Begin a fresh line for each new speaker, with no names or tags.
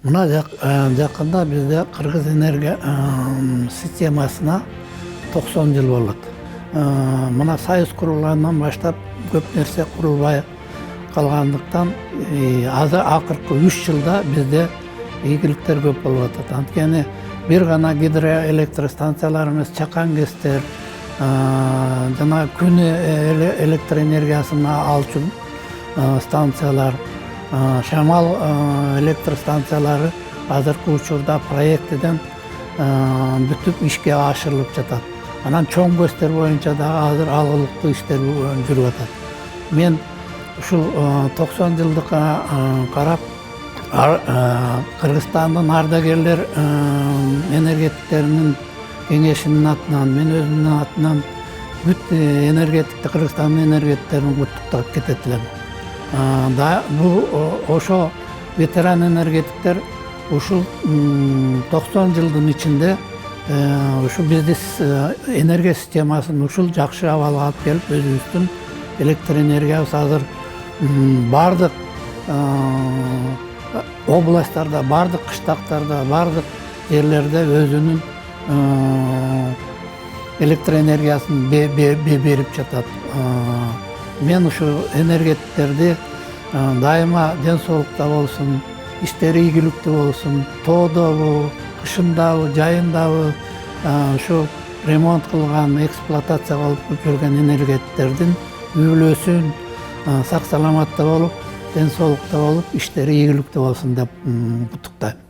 Мына жакында бизде Кыргыз энергия системасына 90 жыл болот. Мына Союз курулгандан баштап көп нерсе курулбай калгандыктан азыр акыркы 3 жылда бизде ийгиликтер көп болуп атат. Анткени бир гана гидроэлектростанциялар эмес, чакан кестер, жана күн электр энергиясын алчу станциялар, шамал электр станциялары азыркы учурда проектиден бүтүп ишке ашырылып жатат. Анан чоң көстер боюнча дагы азыр алгылыктуу иштер жүрүп атат. Мен ушул 90 жылдыкка карап Кыргызстандын ардагерлер энергетиктеринин кеңешинин атынан, мен өзүмдүн атынан бүт энергетикти, Кыргызстандын энергетиктерин куттуктап кетет элем. Ошо ветеран энергетиктер ушул 90 жылдын ичинде ушу биздин энергия системасын ушул жакшы абалга алып келип, өзүбүздүн электр энергиябыз азыр бардык областтарда, бардык кыштактарда, бардык жерлерде өзүнүн электр энергиясын берип жатат. Мен ушу энергетиктерди дайыма ден соолукта болсун, иштери ийгиликтүү болсун, тоодобу, кышындабы, жайындабы ушу ремонт кылган, эксплуатацияга алып жүргөн энергетиктердин үй-бүлөсүн сак саламатта болуп, ден соолукта болуп, иштери ийгиликтүү болсун деп куттуктайм.